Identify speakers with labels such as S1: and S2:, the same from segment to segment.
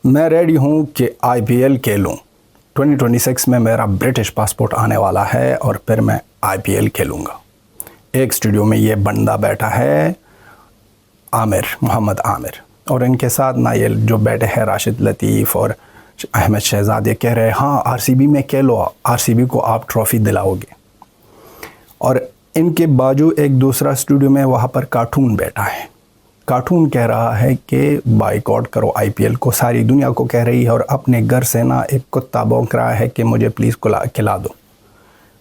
S1: میں ریڈی ہوں کہ آئی پی ایل کھیلوں. 2026 میں میرا برٹش پاسپورٹ آنے والا ہے اور پھر میں آئی پی ایل کھیلوں گا. ایک اسٹوڈیو میں یہ بندہ بیٹھا ہے محمد عامر، اور ان کے ساتھ نا یہ جو بیٹھے ہیں راشد لطیف اور احمد شہزاد، یہ کہہ رہے ہیں ہاں آر سی بی میں کھیلو، آر سی بی کو آپ ٹرافی دلاؤ گے. اور ان کے باجو ایک دوسرا اسٹوڈیو میں وہاں پر کارٹون بیٹھا ہے. کارٹون کہہ رہا ہے کہ بائیکاٹ کرو آئی پی ایل کو، ساری دنیا کو کہہ رہی ہے، اور اپنے گھر سے نا ایک کتا بھونک رہا ہے کہ مجھے پلیز کھلا دو،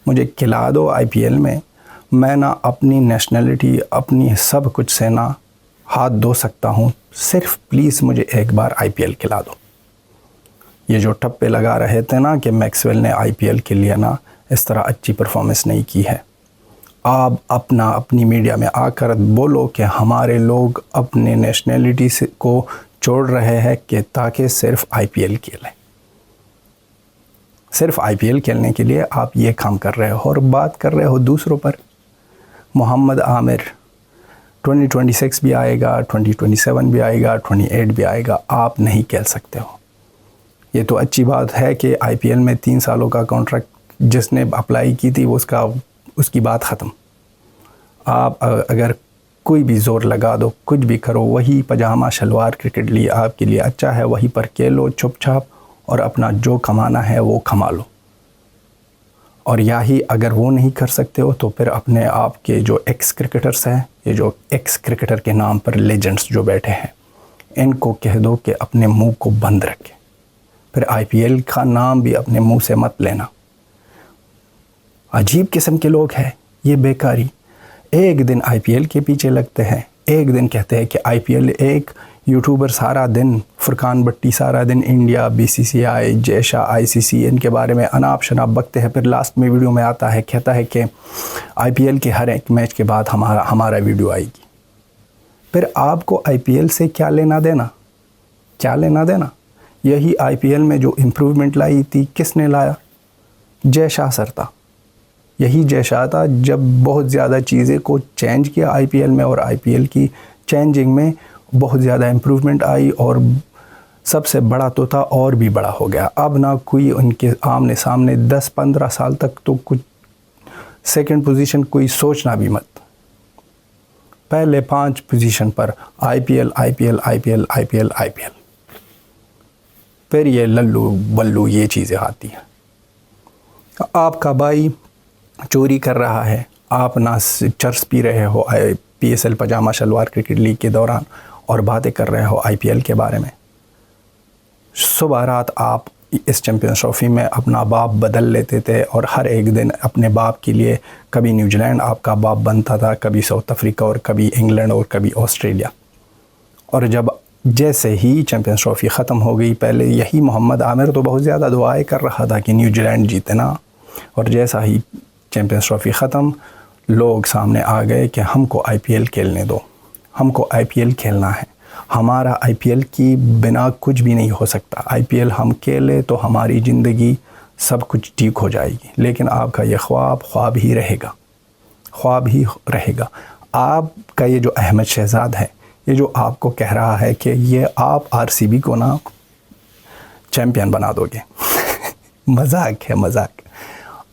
S1: مجھے کھلا دو آئی پی ایل میں نا اپنی نیشنلٹی اپنی سب کچھ سے نا ہاتھ دھو سکتا ہوں، صرف پلیز مجھے ایک بار آئی پی ایل کھلا دو. یہ جو ٹپے لگا رہے تھے نا کہ میکسویل نے آئی پی ایل کے لیے نا اس طرح اچھی پرفارمنس نہیں کی ہے، آپ اپنی میڈیا میں آ کر بولو کہ ہمارے لوگ اپنے نیشنلٹی کو چھوڑ رہے ہیں کہ تاکہ صرف آئی پی ایل کھیلیں. صرف آئی پی ایل کھیلنے کے لیے آپ یہ کام کر رہے ہو اور بات کر رہے ہو دوسروں پر. محمد عامر 2026 بھی آئے گا، 2027 بھی آئے گا، 28 بھی آئے گا، آپ نہیں کھیل سکتے ہو. یہ تو اچھی بات ہے کہ آئی پی ایل میں 3 سالوں کا کانٹریکٹ جس نے اپلائی کی تھی اس کی بات ختم. آپ اگر کوئی بھی زور لگا دو، کچھ بھی کرو، وہی پجامہ شلوار کرکٹ لیے آپ کے لیے اچھا ہے، وہیں پر کھیلو چھپ چھاپ اور اپنا جو کمانا ہے وہ کما لو. اور یہی اگر وہ نہیں کر سکتے ہو تو پھر اپنے آپ کے جو ایکس کرکٹرز ہیں، یہ جو ایکس کرکٹر کے نام پر لیجنڈز جو بیٹھے ہیں، ان کو کہہ دو کہ اپنے منہ کو بند رکھیں. پھر آئی پی ایل کا نام بھی اپنے منہ سے مت لینا. عجیب قسم کے لوگ ہیں یہ بیکاری. ایک دن آئی پی ایل کے پیچھے لگتے ہیں، ایک دن کہتے ہیں کہ آئی پی ایل، ایک یوٹیوبر سارا دن، فرقان بٹی سارا دن انڈیا، بی سی سی آئی، جے شاہ، آئی سی سی، ان کے بارے میں اناپ شناپ بکتے ہیں. پھر لاسٹ میں ویڈیو میں آتا ہے، کہتا ہے کہ آئی پی ایل کے ہر ایک میچ کے بعد ہمارا ویڈیو آئے گی. پھر آپ کو آئی پی ایل سے کیا لینا دینا؟ کیا لینا دینا؟ یہی آئی پی ایل میں جو امپروومنٹ لائی تھی کس نے لایا؟ جے شاہ سر تھا. یہی جے شاہ تھا جب بہت زیادہ چیزیں کو چینج کیا آئی پی ایل میں، اور آئی پی ایل کی چینجنگ میں بہت زیادہ امپروومنٹ آئی، اور سب سے بڑا تو تھا اور بھی بڑا ہو گیا. اب نہ کوئی ان کے آمنے سامنے 10-15 سال تک تو کچھ سیکنڈ پوزیشن کوئی سوچنا بھی مت. پہلے 5 پوزیشن پر آئی پی ایل آئی پی ایل آئی پی ایل آئی پی ایل آئی پی ایل. پھر یہ للو بلو یہ چیزیں آتی ہیں. آپ کا بھائی چوری کر رہا ہے، آپ نہ چرس پی رہے ہو پی ایس ایل پجامہ شلوار کرکٹ لیگ کے دوران اور باتیں کر رہے ہو آئی پی ایل کے بارے میں. صبح رات آپ اس چیمپئنز ٹرافی میں اپنا باپ بدل لیتے تھے، اور ہر ایک دن اپنے باپ کے لیے کبھی نیوزی لینڈ آپ کا باپ بنتا تھا، کبھی ساؤتھ افریقہ، اور کبھی انگلینڈ، اور کبھی آسٹریلیا. اور جب جیسے ہی چیمپئنز ٹرافی ختم ہو گئی، پہلے یہی محمد عامر تو بہت زیادہ دعائیں کر رہا تھا کہ نیوزی لینڈ جیتے نا، اور جیسا ہی چیمپئنز ٹرافی ختم، لوگ سامنے آ گئے کہ ہم کو آئی پی ایل کھیلنے دو، ہم کو آئی پی ایل کھیلنا ہے، ہمارا آئی پی ایل کی بنا کچھ بھی نہیں ہو سکتا. آئی پی ایل ہم کھیلے تو ہماری زندگی سب کچھ ٹھیک ہو جائے گی. لیکن آپ کا یہ خواب ہی رہے گا، خواب ہی رہے گا. آپ کا یہ جو احمد شہزاد ہے، یہ جو آپ کو کہہ رہا ہے کہ یہ آپ آر سی بی کو نا چیمپئن بنا دو گے مذاق ہے، مذاق.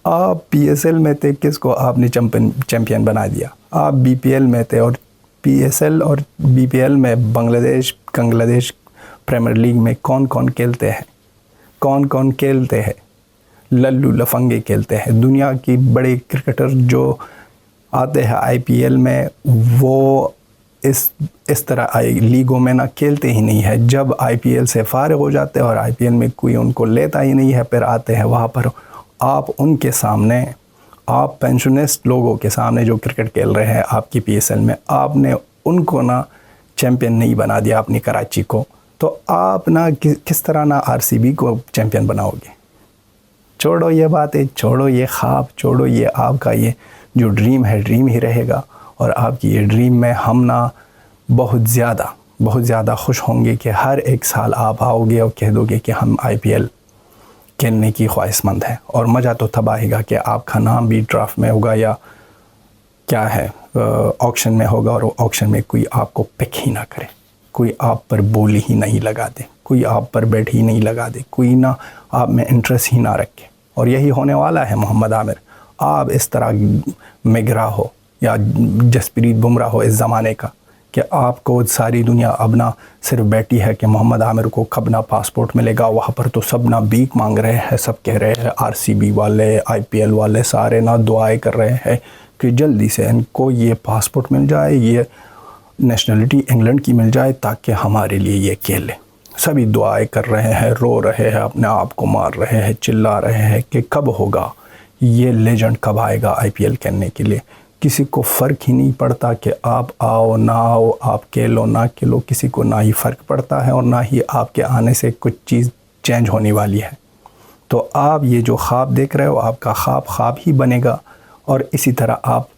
S1: آپ پی ایس ایل میں تھے، کس کو آپ نے چیمپئن بنا دیا؟ آپ بی پی ایل میں تھے، اور پی ایس ایل اور بی پی ایل میں بنگلہ دیش پریمیئر لیگ میں کون کون کھیلتے ہیں؟ کون کون کھیلتے ہیں؟ للو لفنگے کھیلتے ہیں. دنیا کی بڑے کرکٹر جو آتے ہیں آئی پی ایل میں، وہ اس طرح لیگوں میں نہ کھیلتے ہی نہیں ہے. جب آئی پی ایل سے فارغ ہو جاتے ہیں اور آئی پی ایل میں کوئی ان کو لیتا ہی نہیں ہے، پھر آتے ہیں وہاں پر آپ ان کے سامنے، آپ پینشنسٹ لوگوں کے سامنے جو کرکٹ کھیل رہے ہیں آپ کی پی ایس ایل میں، آپ نے ان کو نہ چیمپئن نہیں بنا دیا اپنی کراچی کو، تو آپ نہ کس طرح نہ آر سی بی کو چیمپئن بناؤ گے؟ چھوڑو یہ باتیں، چھوڑو یہ خواب، چھوڑو یہ آپ کا یہ جو ڈریم ہے، ڈریم ہی رہے گا. اور آپ کی یہ ڈریم میں ہم نہ بہت زیادہ خوش ہوں گے کہ ہر ایک سال آپ آؤ گے اور کہہ دو گے کہ ہم آئی پی ایل کھیلنے کی خواہش مند ہیں. اور مزہ تو تب آئے گا کہ آپ کا نام بھی ڈرافٹ میں ہوگا، یا کیا ہے آکشن میں ہوگا، اور آکشن میں کوئی آپ کو پک ہی نہ کرے، کوئی آپ پر بولی ہی نہیں لگا دے. کوئی آپ پر بیٹ ہی نہیں لگا دے, کوئی نہ آپ میں انٹرسٹ ہی نہ رکھے. اور یہی ہونے والا ہے محمد عامر. آپ اس طرح مگرا ہو یا جسپریت بمراہ ہو اس زمانے کا کہ آپ کو ساری دنیا اب نہ صرف بیٹھی ہے کہ محمد عامر کو کب نہ پاسپورٹ ملے گا. وہاں پر تو سب نہ بھیک مانگ رہے ہیں, سب کہہ رہے ہیں, RCB والے, IPL والے سارے نہ دعائیں کر رہے ہیں کہ جلدی سے ان کو یہ پاسپورٹ مل جائے, یہ نیشنلٹی انگلینڈ کی مل جائے تاکہ ہمارے لیے یہ کھیلے. سبھی دعائیں کر رہے ہیں, رو رہے ہیں, اپنے آپ کو مار رہے ہیں, چلا رہے ہیں کہ کب ہوگا یہ لیجنڈ, کب آئے گا IPL کھیلنے کے لیے. کسی کو فرق ہی نہیں پڑتا کہ آپ آؤ نہ آؤ, آپ کھیلو نہ کھیلو, کسی کو نہ ہی فرق پڑتا ہے اور نہ ہی آپ کے آنے سے کچھ چیز چینج ہونے والی ہے. تو آپ یہ جو خواب دیکھ رہے ہو, آپ کا خواب ہی بنے گا اور اسی طرح آپ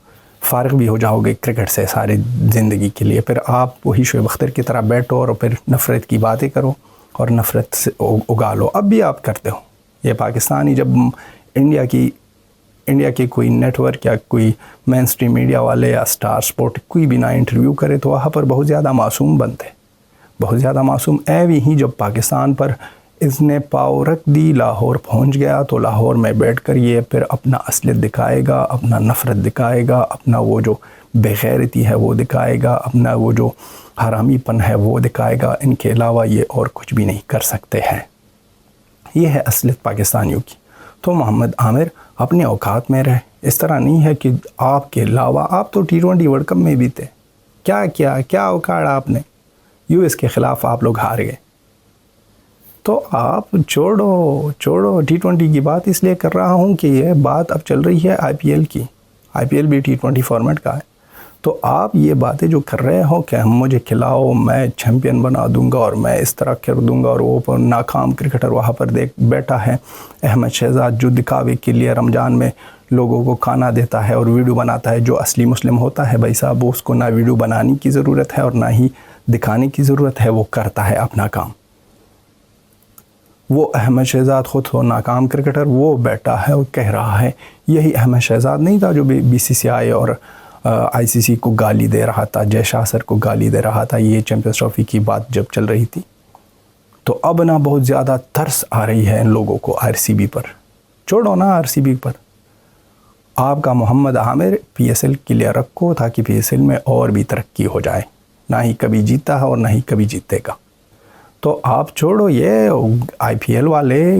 S1: فارغ بھی ہو جاؤ گے کرکٹ سے ساری زندگی کے لیے. پھر آپ وہی شعیب اختر کی طرح بیٹھو اور پھر نفرت کی باتیں کرو اور نفرت سے اگا لو. اب بھی آپ کرتے ہو. یہ پاکستانی جب انڈیا کے کوئی نیٹ ورک یا کوئی مین اسٹریم میڈیا والے یا سٹار سپورٹ کوئی بھی نہ انٹرویو کرے تو وہاں پر بہت زیادہ معصوم بنتے, بہت زیادہ معصوم. ایوی ہی جب پاکستان پر اس نے پاؤ رکھ دی, لاہور پہنچ گیا تو لاہور میں بیٹھ کر یہ پھر اپنا اصلیت دکھائے گا, اپنا نفرت دکھائے گا, اپنا وہ جو بے غیرتی ہے وہ دکھائے گا, اپنا وہ جو حرامی پن ہے وہ دکھائے گا. ان کے علاوہ یہ اور کچھ بھی نہیں کر سکتے ہیں. یہ ہے اصلیت پاکستانیوں کی. تو محمد عامر اپنے اوقات میں رہے. اس طرح نہیں ہے کہ آپ کے علاوہ, آپ تو T20 ورلڈ کپ میں بھی تھے, کیا اوقاڑا آپ نے, US کے خلاف آپ لوگ ہار گئے. تو آپ چھوڑو T20 کی بات اس لیے کر رہا ہوں کہ یہ بات اب چل رہی ہے IPL کی. IPL بھی T20 فارمیٹ کا ہے. تو آپ یہ باتیں جو کر رہے ہو کہ مجھے کھلاؤ, میں چیمپئن بنا دوں گا اور میں اس طرح کر دوں گا, اور وہ ناکام کرکٹر وہاں پر بیٹھا ہے احمد شہزاد جو دکھاوے کے لیے رمضان میں لوگوں کو کھانا دیتا ہے اور ویڈیو بناتا ہے. جو اصلی مسلم ہوتا ہے بھائی صاحب, اس کو نہ ویڈیو بنانے کی ضرورت ہے اور نہ ہی دکھانے کی ضرورت ہے, وہ کرتا ہے اپنا کام. وہ احمد شہزاد خود ہو ناکام کرکٹر, وہ بیٹھا ہے اور کہہ رہا ہے. یہی احمد شہزاد نہیں تھا جو BCCI اور ICC کو گالی دے رہا تھا, جے شاہ سر کو گالی دے رہا تھا یہ چیمپئنز ٹرافی کی بات جب چل رہی تھی. تو اب نہ بہت زیادہ ترس آ رہی ہے ان لوگوں کو RCB پر. چھوڑو نا RCB پر, آپ کا محمد عامر PSL کے لیے رکھو تاکہ PSL میں اور بھی ترقی ہو جائے. نہ ہی کبھی جیتا ہے اور نہ ہی کبھی جیتے گا. تو آپ چھوڑو, یہ IPL والے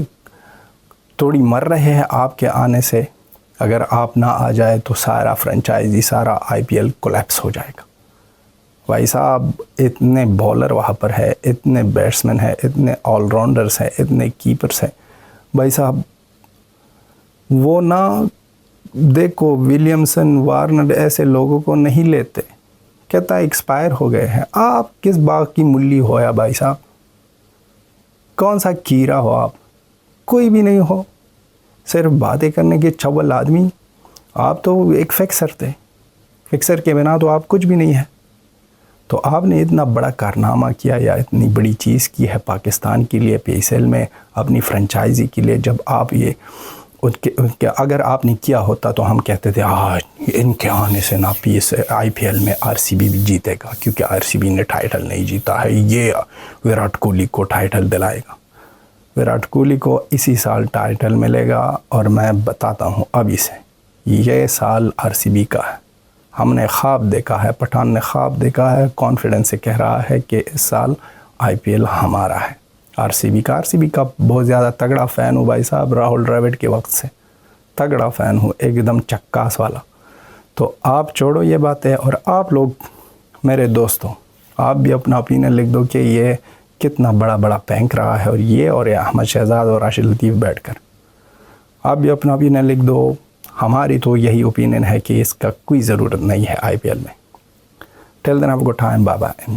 S1: تھوڑی مر رہے ہیں آپ کے آنے سے. اگر آپ نہ آ جائے تو سارا فرنچائزی, سارا IPL کولیپس ہو جائے گا. بھائی صاحب اتنے بولر وہاں پر ہے, اتنے بیٹسمین ہیں, اتنے آل راؤنڈرز ہیں, اتنے کیپرز ہیں. بھائی صاحب وہ نہ دیکھو ولیمسن, وارنر ایسے لوگوں کو نہیں لیتے, کہتا ہے ایکسپائر ہو گئے ہیں. آپ کس باغ کی ملی ہو یا بھائی صاحب, کون سا کیڑا ہو آپ؟ کوئی بھی نہیں ہو, صرف باتیں کرنے کے چھول آدمی. آپ تو ایک فکسر تھے, فکسر کے بنا تو آپ کچھ بھی نہیں ہے. تو آپ نے اتنا بڑا کارنامہ کیا یا اتنی بڑی چیز کی ہے پاکستان کے لیے PSL میں, اپنی فرنچائزی کے لیے. جب آپ یہ اگر آپ نے کیا ہوتا تو ہم کہتے تھے ان کے آنے سے نہ IPL میں RCB بھی جیتے گا, کیونکہ RCB نے ٹائٹل نہیں جیتا ہے, یہ وراٹ کوہلی کو ٹائٹل دلائے گا. وراٹ کوہلی کو اسی سال ٹائٹل ملے گا, اور میں بتاتا ہوں ابھی سے یہ سال RCB کا ہے. ہم نے خواب دیکھا ہے, پٹھان نے خواب دیکھا ہے, کانفیڈنس سے کہہ رہا ہے کہ اس سال IPL ہمارا ہے. RCB کا بہت زیادہ تگڑا فین ہوں بھائی صاحب, راہل ڈراوڈ کے وقت سے تگڑا فین ہوں, ایک دم چکاس والا. تو آپ چھوڑو یہ باتیں, اور آپ لوگ میرے دوستوں آپ بھی اپنا اوپینین لکھ دو کہ یہ کتنا بڑا پینک رہا ہے, اور یہ اور احمد شہزاد اور راشد لطیف بیٹھ کر آپ بھی اپنا اوپینین لکھ دو. ہماری تو یہی اوپینین ہے کہ اس کا کوئی ضرورت نہیں ہے IPL میں. Till then have a good time, bye bye.